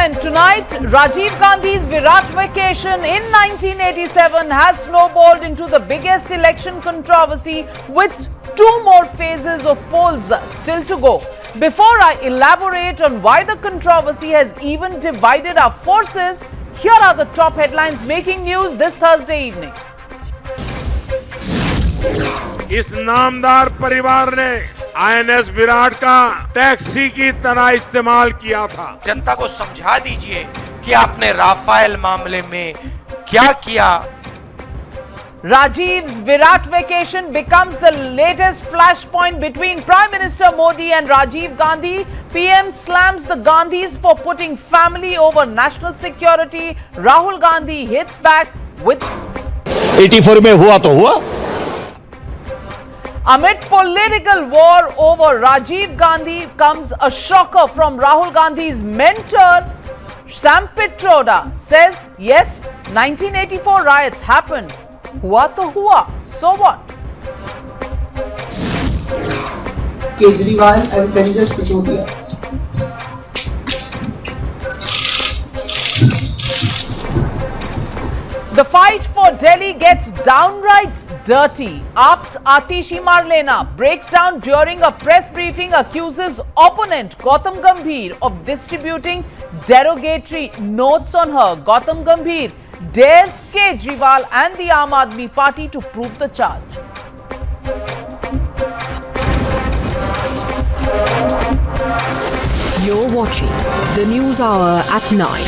And tonight, Rajiv Gandhi's Viraat vacation in 1987 has snowballed into the biggest election controversy with 2 more phases of polls still to go. Before I elaborate on why the controversy has even divided our forces, here are the top headlines making news this Thursday evening. इस नामदार परिवार ने INS Virat का taxi की तरह इस्तेमाल किया था। जनता को समझा दीजिए कि आपने राफेल मामले में क्या किया। Rajiv's Viraat vacation becomes the latest flashpoint between Prime Minister Modi and Rajiv Gandhi. PM slams the Gandhis for putting family over national security. Rahul Gandhi hits back with 84 में हुआ तो हुआ। Amid political war over Rajiv Gandhi comes a shocker from Rahul Gandhi's mentor. Sam Pitroda says, yes, 1984 riots happened. Hua to hua. So what? Kejriwal and Benjas Patodia. The fight for Delhi gets downright dirty. AAP's Atishi Marlena breaks down during a press briefing, accuses opponent Gautam Gambhir of distributing derogatory notes on her. Gautam Gambhir dares Kejriwal and the Aam Aadmi Party to prove the charge. You're watching the News Hour at 9.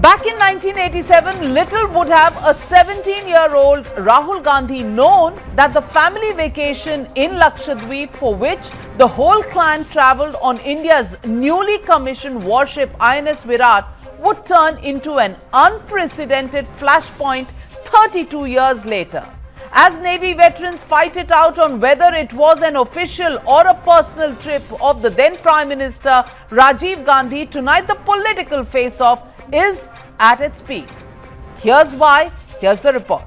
Back in 1987, little would have a 17-year-old Rahul Gandhi known that the family vacation in Lakshadweep, for which the whole clan travelled on India's newly commissioned warship INS Viraat, would turn into an unprecedented flashpoint 32 years later. As Navy veterans fight it out on whether it was an official or a personal trip of the then Prime Minister Rajiv Gandhi, tonight the political face-off is at its peak. Here's why. Here's the report.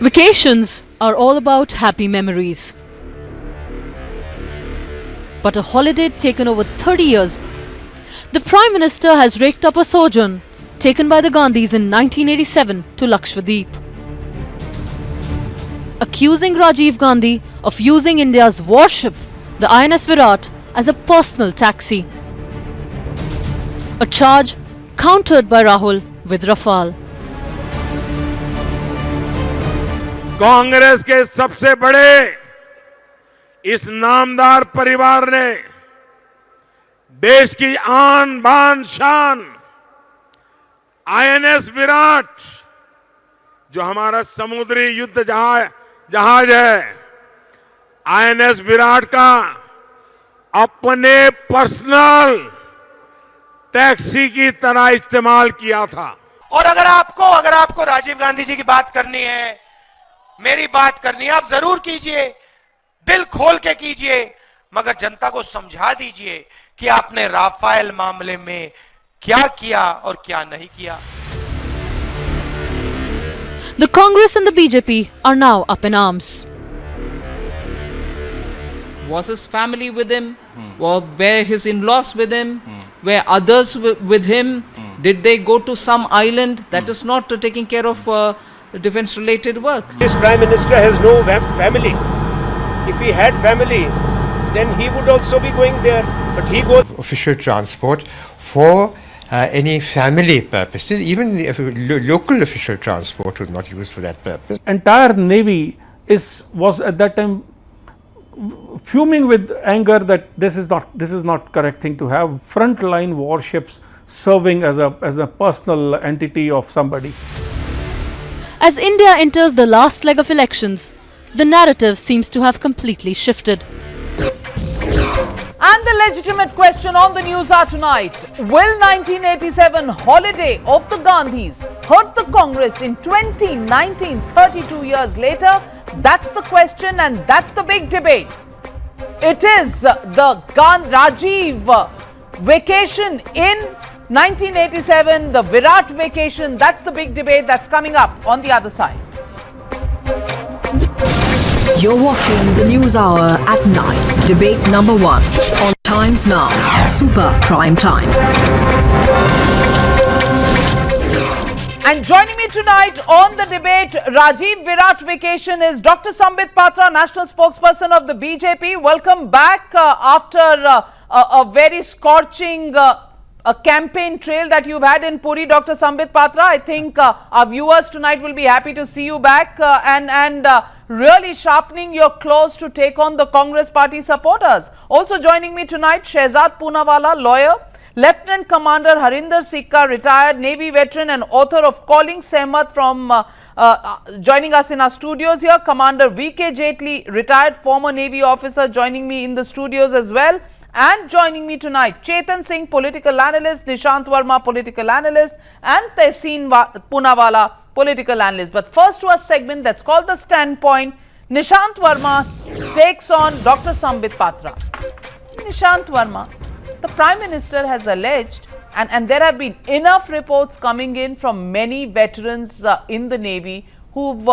Vacations are all about happy memories. But a holiday taken over 30 years, the Prime Minister has raked up a sojourn taken by the Gandhis in 1987 to Lakshadweep, accusing Rajiv Gandhi of using India's warship, the INS Viraat, as a personal taxi. A charge countered by Rahul with Rafale. Congress के सबसे बड़े इस नामदार परिवार ने देश की आन बान शान INS विराट, जो हमारा समुद्री युद्ध जहाज है, INS विराट का अपने पर्सनल टैक्सी की तरह इस्तेमाल किया था। और अगर आपको राजीव गांधी जी की बात करनी है, मेरी बात करनी है, आप जरूर कीजिए, दिल खोल के कीजिए, मगर जनता को समझा दीजिए कि आपने राफेल मामले में क्या किया और क्या नहीं किया। The Congress and the BJP are now up in arms. Was his family with him? Or were his in-laws with him? Were others with him? Did they go to some island? That is not taking care of defense-related work. This Prime Minister has no family. If he had family, then he would also be going there. But he goes official transport for any family purposes. Even the local official transport was not used for that purpose. Entire Navy was at that time fuming with anger that this is not correct thing to have frontline warships serving as a personal entity of somebody. As India enters the last leg of elections, the narrative seems to have completely shifted. And the legitimate question on the News Hour tonight: will 1987 holiday of the Gandhis hurt the Congress in 2019, 32 years later? That's the question, and that's the big debate. It is the Rajiv vacation in 1987, the Viraat vacation. That's the big debate that's coming up on the other side. You're watching the News Hour at 9. Debate number 1 on Times Now. Super Prime Time. And joining me tonight on the debate, Rajiv Viraat vacation, is Dr. Sambit Patra, National Spokesperson of the BJP. Welcome back after a very scorching a campaign trail that you've had in Puri, Dr. Sambit Patra. I think our viewers tonight will be happy to see you back and really sharpening your claws to take on the Congress party supporters. Also joining me tonight, Shehzad Poonawala, lawyer, Lieutenant Commander Harinder Sikka, retired Navy veteran and author of Calling Sehmat, from joining us in our studios here. Commander V.K. Jaitley, retired former Navy officer, joining me in the studios as well. And joining me tonight, Chetan Singh, political analyst, Nishant Verma, political analyst, and Tehseen Poonawala, political analyst. But first to a segment that's called The Standpoint. Nishant Verma takes on Dr. Sambit Patra. Nishant Verma, the Prime Minister has alleged, and there have been enough reports coming in from many veterans in the Navy who've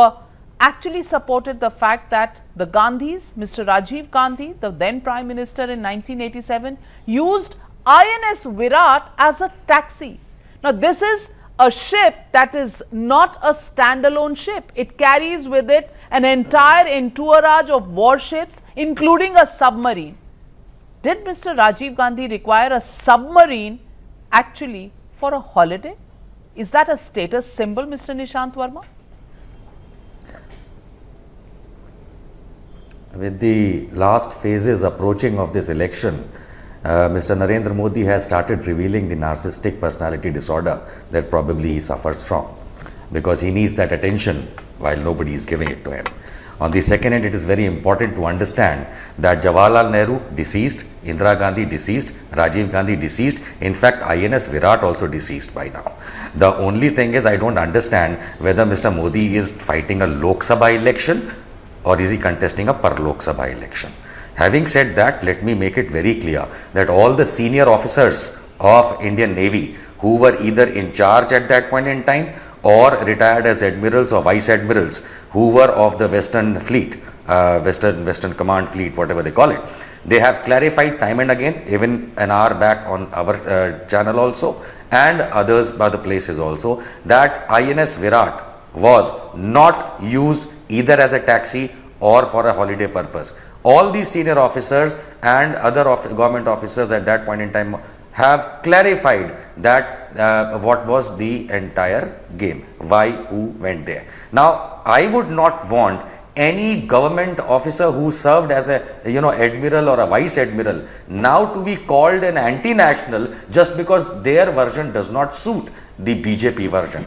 actually supported the fact that the Gandhis, Mr. Rajiv Gandhi, the then Prime Minister in 1987, used INS Viraat as a taxi. Now, this is a ship that is not a standalone ship. It carries with it an entire entourage of warships, including a submarine. Did Mr. Rajiv Gandhi require a submarine actually for a holiday? Is that a status symbol, Mr. Nishant Verma? With the last phases approaching of this election, Mr. Narendra Modi has started revealing the narcissistic personality disorder that probably he suffers from, because he needs that attention while nobody is giving it to him. On the second hand, it is very important to understand that Jawaharlal Nehru deceased, Indira Gandhi deceased, Rajiv Gandhi deceased, in fact INS Viraat also deceased by now. The only thing is, I don't understand whether Mr. Modi is fighting a Lok Sabha election or is he contesting a Per Lok Sabha election. Having said that, let me make it very clear that all the senior officers of Indian Navy who were either in charge at that point in time or retired as admirals or vice admirals who were of the Western Fleet, Western Command Fleet, whatever they call it, they have clarified time and again, even an hour back on our channel also, and other places also, that INS Viraat was not used either as a taxi or for a holiday purpose. All these senior officers and other government officers at that point in time have clarified that what was the entire game, why, who went there. Now, I would not want any government officer who served as a admiral or a vice admiral now to be called an anti-national just because their version does not suit the BJP version.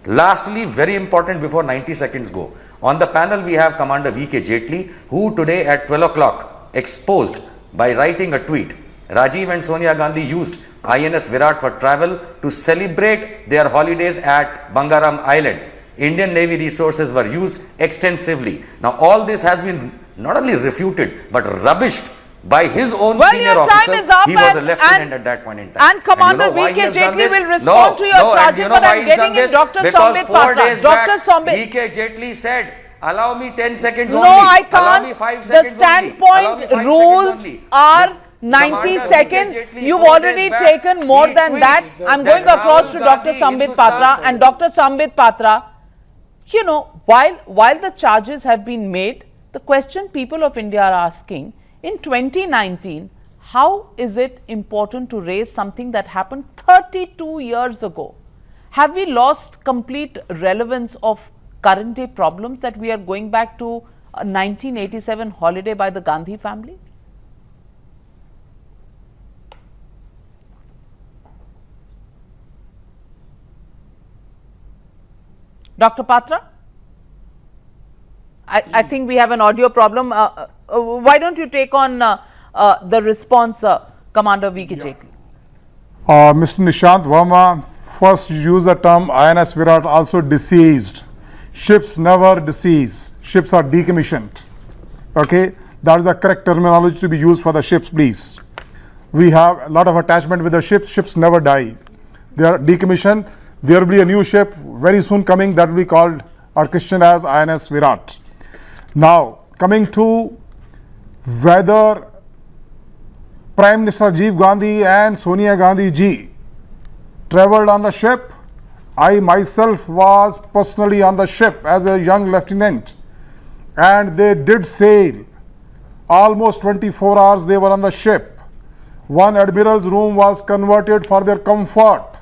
Lastly, very important before 90 seconds go, on the panel we have Commander V.K. Jaitley, who today at 12 o'clock exposed by writing a tweet, Rajiv and Sonia Gandhi used INS Viraat for travel to celebrate their holidays at Bangaram Island. Indian Navy resources were used extensively. Now all this has been not only refuted but rubbished by his own senior officers. He was a lieutenant at that point in time. And Commander V.K. Jaitley will respond to your charges, but I'm getting in Dr. Sambit Patra. Dr. Sambit. V.K. Jaitley said, allow me 10 seconds no, only. No, I can't. Allow me 5 seconds the standpoint rules are 90 seconds. You've already taken more than that. I'm going across to Dr. Sambit Patra. And Dr. Sambit Patra, you know, while the charges have been made, the question people of India are asking, in 2019, how is it important to raise something that happened 32 years ago? Have we lost complete relevance of current day problems that we are going back to a 1987 holiday by the Gandhi family? Dr. Patra? I think we have an audio problem. Why don't you take on the response, Commander V.K. Jaitley? Mr. Nishant Verma first used the term INS Viraat, also deceased. Ships never decease. Ships are decommissioned. Okay, that is the correct terminology to be used for the ships, please. We have a lot of attachment with the ships. Ships never die. They are decommissioned. There will be a new ship very soon coming that will be called or christened as INS Viraat. Now, coming to whether Prime Minister Rajiv Gandhi and Sonia Gandhi ji travelled on the ship. I myself was personally on the ship as a young lieutenant, and they did sail. Almost 24 hours they were on the ship. One admiral's room was converted for their comfort.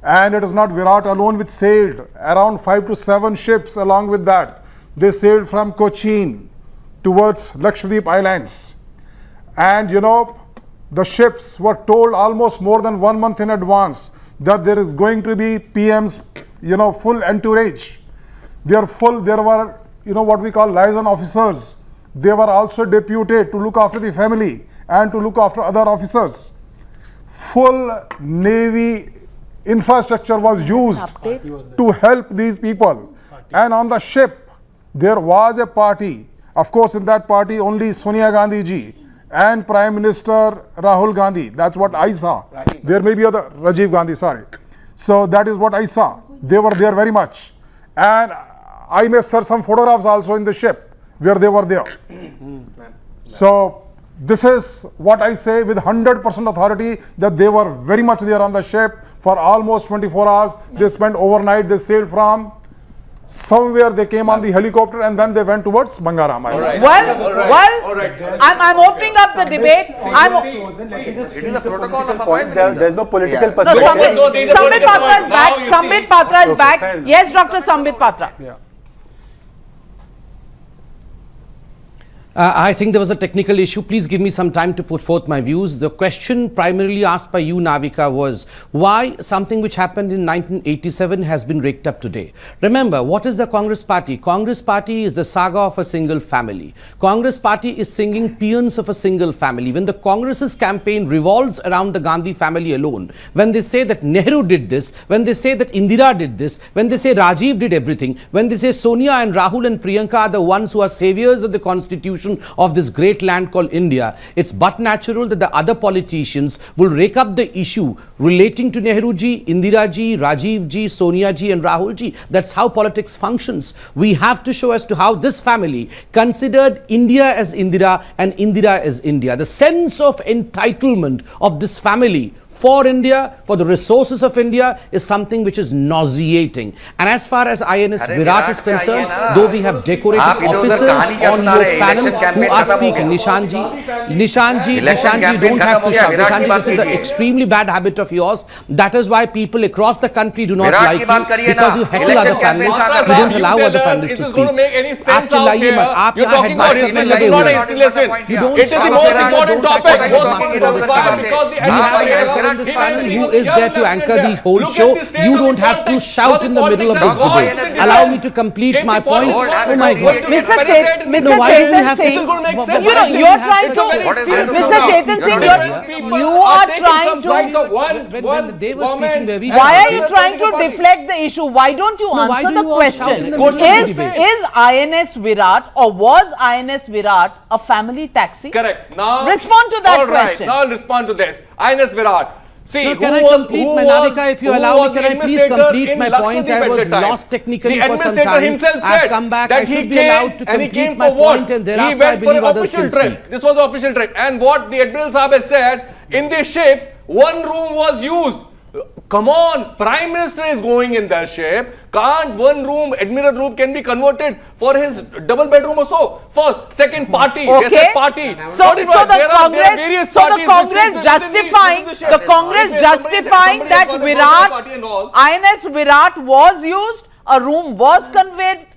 And it is not Viraat alone which sailed. Around 5 to 7 ships along with that. They sailed from Cochin towards Lakshadweep Islands. And you know, the ships were told almost more than 1 month in advance that there is going to be PM's, you know, full entourage. There were, you know, what we call liaison officers. They were also deputed to look after the family and to look after other officers. Full Navy infrastructure was used to help these people. And on the ship, there was a party. Of course, in that party, only Sonia Gandhi ji and Prime Minister Rahul Gandhi. That's what I saw. There may be other, Rajiv Gandhi, sorry. So that is what I saw. They were there very much. And I may search some photographs also in the ship where they were there. So this is what I say with 100% authority, that they were very much there on the ship for almost 24 hours. They spent overnight. They sailed from somewhere, they came on the helicopter, and then they went towards Bangaram. I'm opening up the debate. It is a protocol of appointment. There's no political perspective. Sambit Patra is back. Sambit Patra is back. Yes, Dr. Sambit Patra. Yeah. I think there was a technical issue. Please give me some time to put forth my views. The question primarily asked by you, Navika, was why something which happened in 1987 has been raked up today. Remember, what is the Congress Party? Congress Party is the saga of a single family. Congress Party is singing paeans of a single family. When the Congress's campaign revolves around the Gandhi family alone, when they say that Nehru did this, when they say that Indira did this, when they say Rajiv did everything, when they say Sonia and Rahul and Priyanka are the ones who are saviors of the constitution of this great land called India, it's but natural that the other politicians will rake up the issue relating to Nehru ji, Indira ji, Rajiv ji, Sonia ji and Rahul ji. That's how politics functions. We have to show as to how this family considered India as Indira and Indira as India. The sense of entitlement of this family for India, for the resources of India, is something which is nauseating. And as far as INS Viraat is concerned, though we have decorated officers on your panel who are speaking, Nishanji, don't have to shout. Nishanji, this is an extremely bad habit of yours. That is why people across the country do not like you, because you heckle other panelists, you don't allow other panelists to speak. Going to make any sense out here. You're talking about history. This is not a history lesson. It is the most important topic. This panel who is there to anchor the whole show. You don't have to shout in the middle of this debate. Allow me to complete my point. Oh my God. Mr. Chetan Singh, you're trying to, Mr. Chetan Singh, you are trying to, why are you trying to deflect the issue? Why don't you answer the question? Is INS Viraat, or was INS Viraat a family taxi? Correct. Now respond to that question. Now I'll respond to this. INS Viraat. See, can I complete my Navika, if you allow me, can I please complete my point? I was lost technically for some time. I've come back, I should be allowed to complete my point, and thereafter I believe others can speak. This was the official trip, and what the Admiral Saab has said, in the ships, one room was used. Come on, Prime Minister is going in their ship. Can't one room, Admiral room, can be converted for his double bedroom or so? First, second, party. Okay. Party. So the Congress justifying that INS Viraat was used, a room was converted,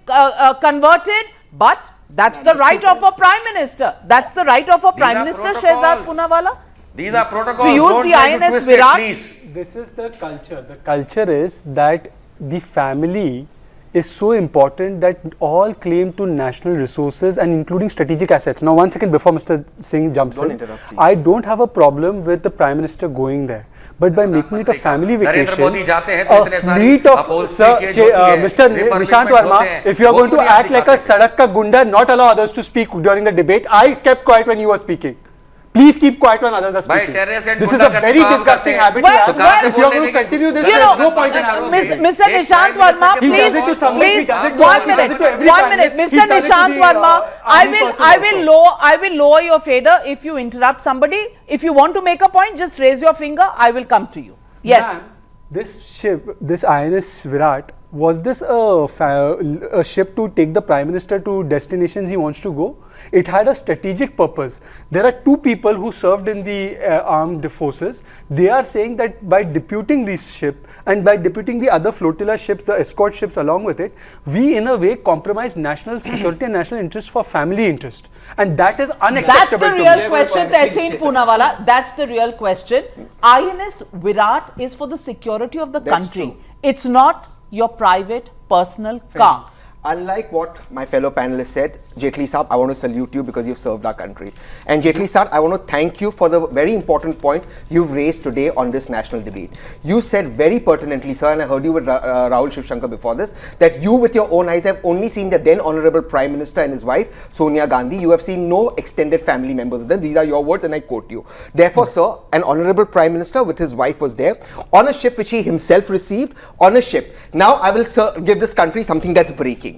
but that's the right of a Prime Minister. That's the right of a Prime Minister, Shehzad Poonawalla. These are protocols. To use the INS Viraat. This is the culture. The culture is that the family is so important that all claim to national resources and including strategic assets. Now, 1 second before Mr. Singh jumps in, I don't have a problem with the Prime Minister going there. But by making it a family vacation, a fleet of Mr. Nishant Verma, if you are going to act like a sadak ka gunda, not allow others to speak during the debate, I kept quiet when you were speaking. Please keep quiet when others are speaking. This is a very disgusting habit. If you are going to continue this, there is no point in having Mr. Nishant Verma, please, one minute, Mr. Nishant Verma, I will lower your fader if you interrupt somebody. If you want to make a point, just raise your finger. I will come to you. Yes. This ship, this INS Viraat, was this a ship to take the Prime Minister to destinations he wants to go? It had a strategic purpose. There are two people who served in the armed forces. They are saying that by deputing this ship and by deputing the other flotilla ships, the escort ships along with it, we in a way compromise national security and national interest for family interest. And that is unacceptable. That's the real question, Tehseen Poonawala. That's the real question. INS Viraat is for the security of the country. It's not your private personal car. Unlike what my fellow panelists said, Jaitley Saab, I want to salute you because you've served our country. And Jaitley Saab, I want to thank you for the very important point you've raised today on this national debate. You said very pertinently, sir, and I heard you with Rahul Shivshankar before this, that you with your own eyes have only seen the then Honorable Prime Minister and his wife, Sonia Gandhi. You have seen no extended family members of them. These are your words and I quote you. Therefore, sir, an Honorable Prime Minister with his wife was there on a ship which he himself received, on a ship. Now, I will, sir, give this country something that's breaking.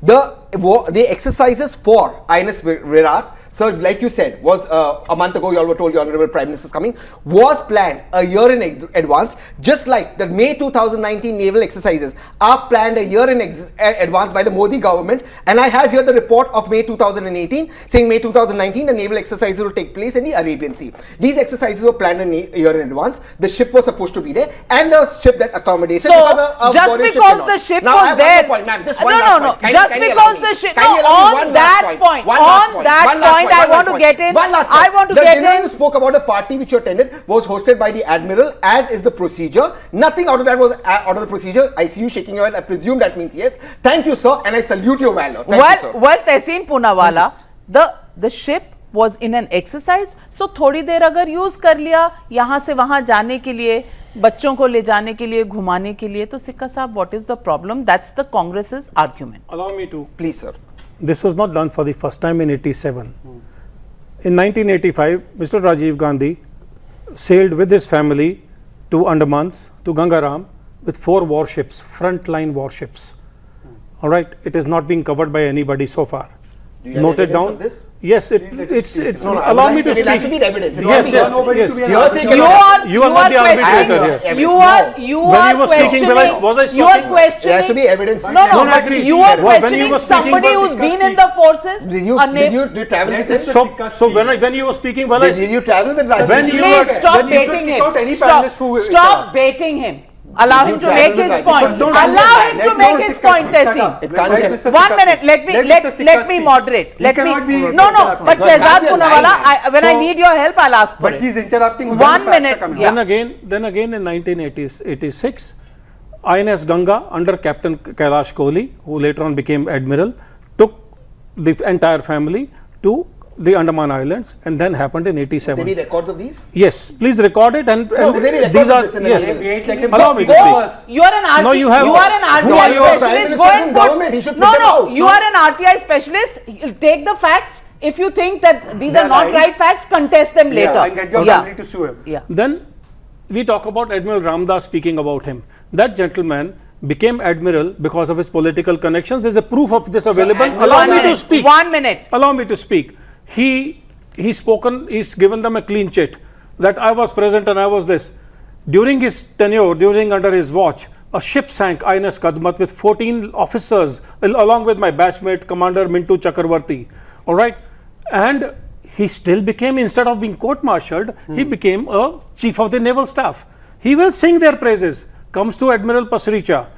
The exercises for INS Viraat, so like you said, was a month ago, you all were told your Honorable Prime Minister is coming, was planned a year in advance, just like the May 2019 naval exercises are planned a year in advance by the Modi government. And I have here the report of May 2018 saying May 2019 the naval exercises will take place in the Arabian Sea. These exercises were planned a year in advance. The ship was supposed to be there and the ship that accommodated. So just because the ship was there, just because the ship, on that point, I want to get in. I want to get in. The dinner you spoke about a party which you attended was hosted by the Admiral, as is the procedure. Nothing out of that was out of the procedure. I see you shaking your head. I presume that means yes. Thank you, sir, and I salute your valor. Thank you, sir. Well, Tehseen Poonawala, the ship was in an exercise. So थोड़ी देर अगर use कर लिया यहाँ से वहाँ जाने के लिए, बच्चों को ले जाने के लिए, घुमाने के लिए, तो सिक्का साहब, what is the problem? That's the Congress's argument. Allow me to. Please, sir. This was not done for the first time in 87. In 1985, Mr. Rajiv Gandhi sailed with his family to Andamans, to Gangaram, with 4 warships, frontline warships. All right, it is not being covered by anybody so far. Do you have Noted evidence down. of this? Yes, it's. Allow me to speak. That should be evidence. Yes. You are not the arbitrator here. You are questioning. Was I speaking? You are questioning. There should be evidence. No, but you are questioning somebody who's been in the forces. Did you travel with this? So when you were speaking, did you travel with Rajiv? Please stop baiting him. Stop baiting him. Allow him to make his point. Allow him to make his point, Tehseen. 1 minute. Let me moderate. Let me. No. But Shehzad Poonawala, when I need your help, I'll ask for it. But he's interrupting. 1 minute. Then again in 1986, INS Ganga under Captain Kailash Kohli, who later on became Admiral, took the entire family to the Andaman Islands, and then happened in 87. There be records of these? Yes, please record it. And these are yes. Allow me to speak. You are an RTI. No, you have. You are an RTI specialist. Go and put. No. You are an RTI specialist. Take the facts. If you think that these are not right facts, contest them later. And get your family to sue him. Yeah. Then we talk about Admiral Ramdas speaking about him. That gentleman became Admiral because of his political connections. There is a proof of this available. Allow me to speak. 1 minute. Allow me to speak. He's given them a clean chit that I was present and I was this. During his tenure, under his watch, a ship sank, INS Kadmat, with 14 officers, along with my batchmate, Commander Mintu Chakravarti. All right. And he still became, instead of being court-martialed, he became a chief of the naval staff. He will sing their praises. Comes to Admiral Pasricha.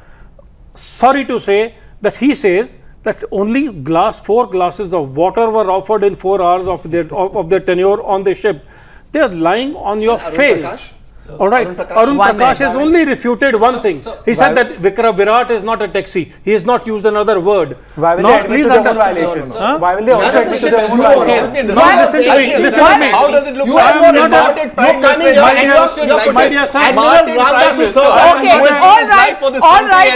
Sorry to say that he says that only 4 glasses of water were offered in 4 hours of their tenure on the ship. They are lying on your face. All right. Arun Prakash has only refuted one thing. He said that Virat is not a taxi. He has not used another word. Why will they admit to their own violations? Why will they also admit to their own violations? Listen to me. Listen to me. How does it look You like? are not a my dear son. Okay. All right.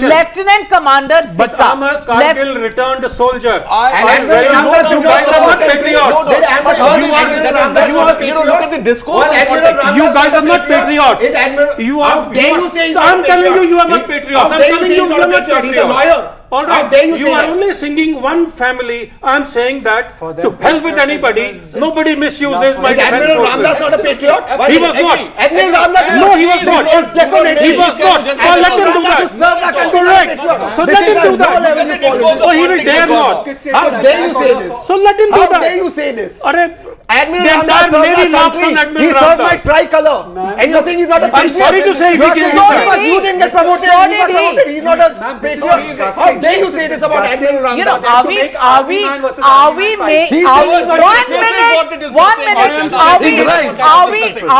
Lieutenant Commander Sikka. But I'm a Kargil returned soldier. And when you patriots. Look at the discourse. You guys are not patriots. You are. I'm telling you, you are not patriots. I'm telling you, you are not patriots. All right, you are only singing one family. I'm saying that to hell with anybody. Nobody misuses my defense forces. Admiral Ramdas not a patriot? He was not. Admiral Ramdas No, he was not. He was not. Let him do that. Correct. So let him do that. So he will dare not. How dare you say this? So let him do that. How dare you say this? The entire Navy laughs on Admiral He served my Ramdas. tricolor. And you're saying he's not a patriot? I'm sorry to say, if he gave you didn't get promoted, he got promoted. He's not a patriot. How dare you say this about Admiral Ramdas? You know, are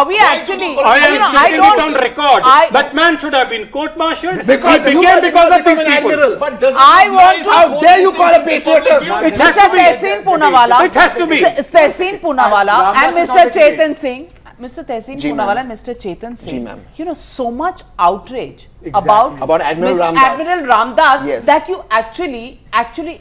we actually, I am stating it on record. That man should have been court-martialed. It became because of these people. How dare you call a patriot? It has to be. It has to be. Tehseen Poonawalla and Mr. Chetan Singh. Mr. Tehseen Poonawalla and Mr. Chetan Singh. You know, so much outrage about Admiral Ramdas that you actually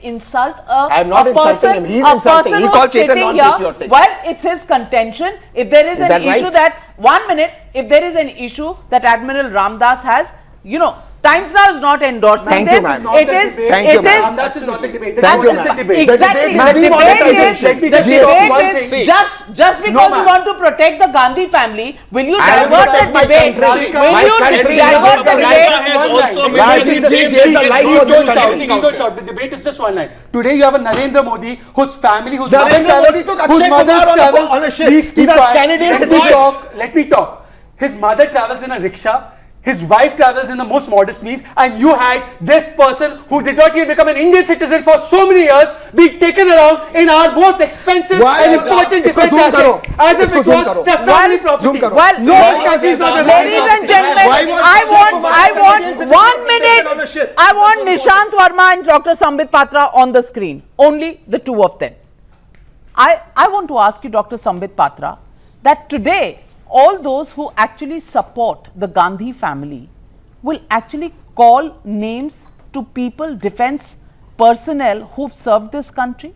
insult I am not insulting him. He's insulting. He called Chetan non-patriotic. Well, it's his contention. If there is an issue that, 1 minute, if there is an issue that Admiral Ramdas has, you know, Times Now is not endorsing this. It is. Ramdas is not the debate. Thank you, Exactly. The debate is just because you want to protect the Gandhi family, will you divert the debate? Will you divert the debate? The debate is just one line. Today you have a Narendra Modi whose family, whose mother travels on a ship. He's Canadian. Let me talk. His mother travels in a rickshaw. His wife travels in the most modest means, and you had this person who did not even become an Indian citizen for so many years being taken around in our most expensive and important defense asset as if it was the family property. Ladies and gentlemen, I want 1 minute. I want Nishant Verma and Dr. Sambit Patra on the screen. Only the two of them. I want to ask you, Dr. Sambit Patra, that today all those who actually support the Gandhi family will actually call names to people, defense personnel who've served this country?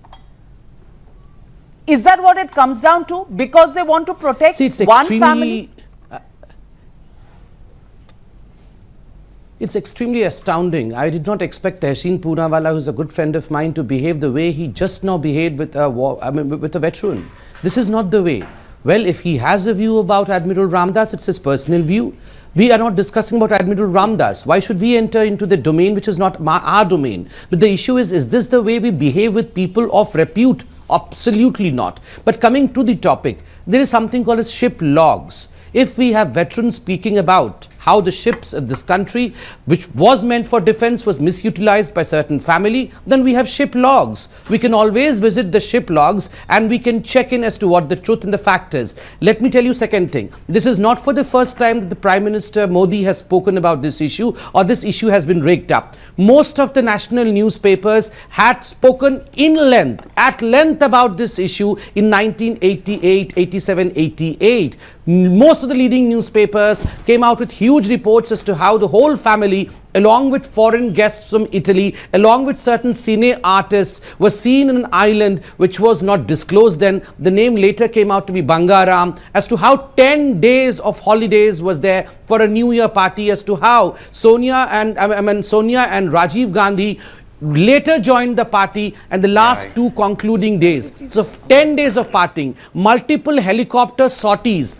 Is that what it comes down to? Because they want to protect one family? It's extremely astounding. I did not expect Tehseen Poonawalla, who's a good friend of mine, to behave the way he just now behaved with a veteran. This is not the way. Well, if he has a view about Admiral Ramdas, it's his personal view. We are not discussing about Admiral Ramdas. Why should we enter into the domain which is not our domain? But the issue is this the way we behave with people of repute? Absolutely not. But coming to the topic, there is something called as ship logs. If we have veterans speaking about how the ships of this country, which was meant for defense, was misutilized by certain family, then we have ship logs. We can always visit the ship logs and we can check in as to what the truth and the fact is. Let me tell you second thing. This is not for the first time that the Prime Minister Modi has spoken about this issue or this issue has been raked up. Most of the national newspapers had spoken at length about this issue in 1988, 87, 88. Most of the leading newspapers came out with huge reports as to how the whole family, along with foreign guests from Italy, along with certain cine artists, were seen in an island which was not disclosed then. The name later came out to be Bangaram, as to how 10 days of holidays was there for a New Year party, as to how Sonia and Rajiv Gandhi later joined the party, and the last two concluding days. So 10 days of partying, multiple helicopter sorties.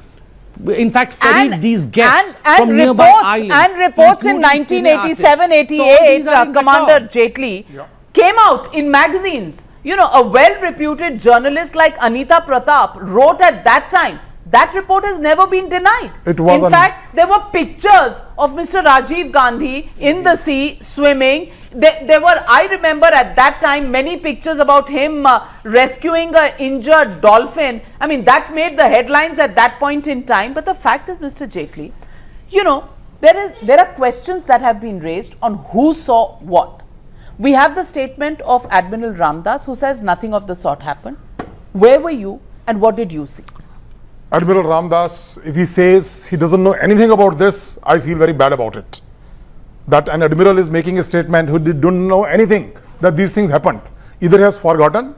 In fact, ferried these guests from nearby islands. And reports in 1987-88, Commander Jaitley came out in magazines. You know, a well-reputed journalist like Anita Pratap wrote at that time. That report has never been denied. In fact, there were pictures of Mr. Rajiv Gandhi in the sea swimming. There were, I remember at that time, many pictures about him rescuing an injured dolphin. I mean, that made the headlines at that point in time. But the fact is, Mr. Jaitley, you know, there are questions that have been raised on who saw what. We have the statement of Admiral Ramdas, who says nothing of the sort happened. Where were you and what did you see? Admiral Ramdas, if he says he doesn't know anything about this, I feel very bad about it. That an admiral is making a statement who don't know anything that these things happened. Either he has forgotten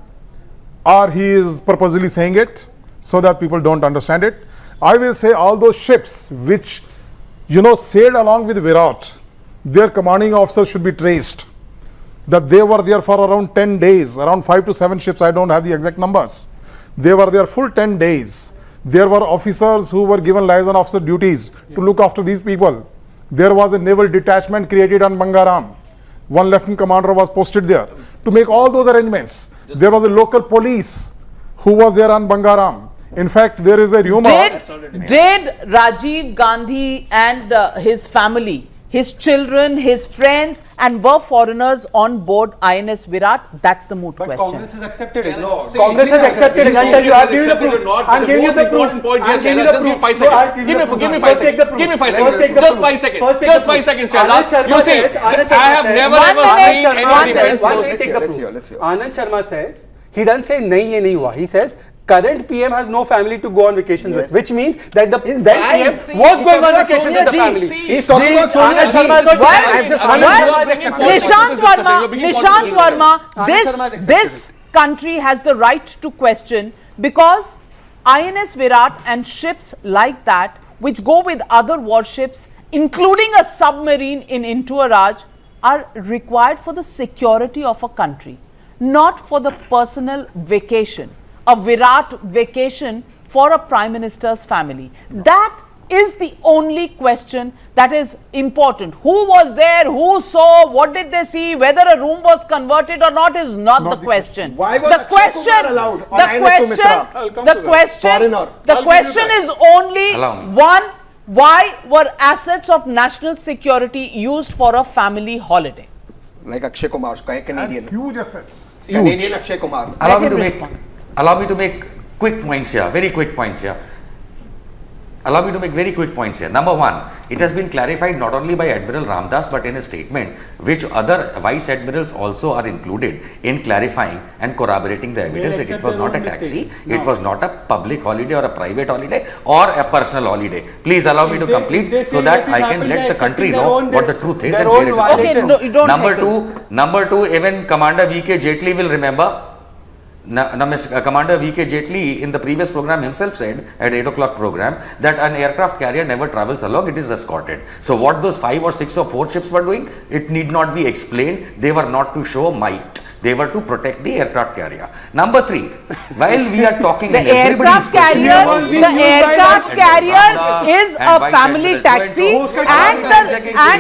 or he is purposely saying it so that people don't understand it. I will say all those ships which, sailed along with Virat, their commanding officers should be traced. That they were there for around 10 days, around 5 to 7 ships, I don't have the exact numbers. They were there full 10 days. There were officers who were given liaison officer duties to look after these people. There was a naval detachment created on Bangaram. One lieutenant commander was posted there to make all those arrangements. There was a local police who was there on Bangaram. In fact, there is a rumor. Did Rajiv Gandhi and his family, his children, his friends, and were foreigners on board INS Viraat? That's the moot question. Congress has accepted it. Congress has accepted it. I'll tell you. I'll give you the proof. I'm giving you the proof. I'm giving you the proof. 5 seconds. Give me 5 seconds. Give me 5 seconds. Just 5 seconds. Just 5 seconds, Shahzad. You see, I have never seen any defense. Let's hear. Anand Sharma says, he doesn't say nahi ye nahi hua. He says, current PM has no family to go on vacations with, which means that the then PM was going on vacation with the family. He's talking about Sonia Nishant Verma, this country has the right to question, because INS Viraat and ships like that, which go with other warships, including a submarine in Intuaraj, are required for the security of a country, not for the personal vacation. A Virat vacation for a Prime Minister's family. That is the only question that is important. Who was there? Who saw? What did they see? Whether a room was converted or not is not the question. Why was the question allowed on the question is only one: why were assets of national security used for a family holiday? Like Akshay Kumar, Canadian. Huge assets. Canadian Akshay Kumar. Allow me to make quick points here, very quick points here. Allow me to make very quick points here. Number one, it has been clarified not only by Admiral Ramdas but in a statement which other Vice Admirals also are included in clarifying and corroborating the evidence that it was not a taxi, it was not a public holiday or a private holiday or a personal holiday. Please allow me to complete so that I can let the country know what the truth is and where it is. Number two, even Commander V.K. Jaitley will remember. Commander V.K. Jaitley in the previous program himself said at 8 o'clock program that an aircraft carrier never travels along, it is escorted. So what those 5 or 6 or 4 ships were doing, it need not be explained. They were not to show might. They were to protect the aircraft carrier. Number 3, while we are talking the aircraft carrier is a family taxi, and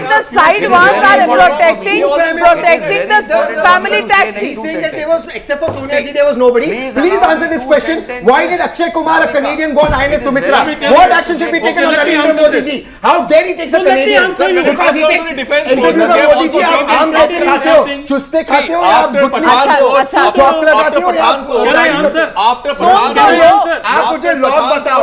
the side ones are protecting the family taxi. He's saying that there was, except for Sonia ji, there was nobody. Please answer this question. Why did Akshay Kumar, a Canadian, go on INS Sumitra? What action should be taken on Narendra Modi ji? How dare he takes a Canadian? Because he takes interviews of Modi ji. आप कैसे खाते हो? चुस्ते खाते हो या आप After आप मुझे लॉग बताओ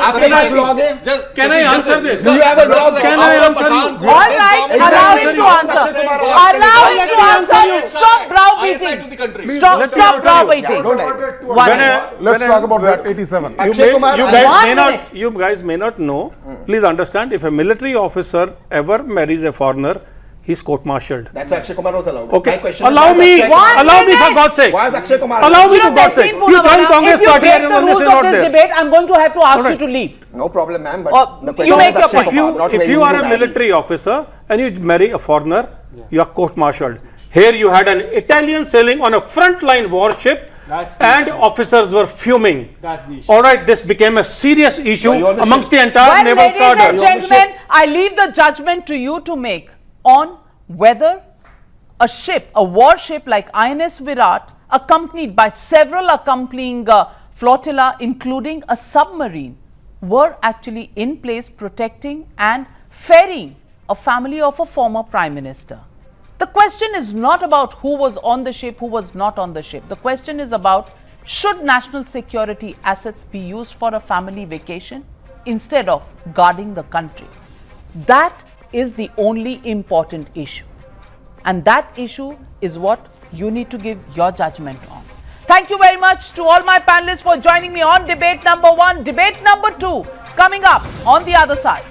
आपके पास लॉग है? Can I answer this? Do you have a log? Can I answer you? All right, allow him to answer. Allow him to answer. Stop browbeating. Stop browbeating. Let's talk about that 87. You guys may not know. Please understand, if a military officer ever marries a foreigner, he's court-martialed. That's why Akshay Kumar was allowed. Okay. Allow me for God's sake. Why is Akshay Kumar allowed? Allow me for God's sake. You join Congress party and your is not there. Debate, I'm going to have to ask you to leave. No problem, ma'am. But the you make your point. If you are a military officer and you marry a foreigner, you are court-martialed. Here you had an Italian sailing on a frontline warship and officers were fuming. That's the issue. All right, this became a serious issue amongst the entire naval ladies cadre. And gentlemen, I leave the judgment to you to make on whether a ship, a warship like INS Viraat, accompanied by several accompanying flotilla, including a submarine, were actually in place protecting and ferrying a family of a former Prime Minister. The question is not about who was on the ship, who was not on the ship. The question is about, should national security assets be used for a family vacation instead of guarding the country? That is the only important issue. And that issue is what you need to give your judgment on. Thank you very much to all my panelists for joining me on debate number 1. Debate number 2 coming up on the other side.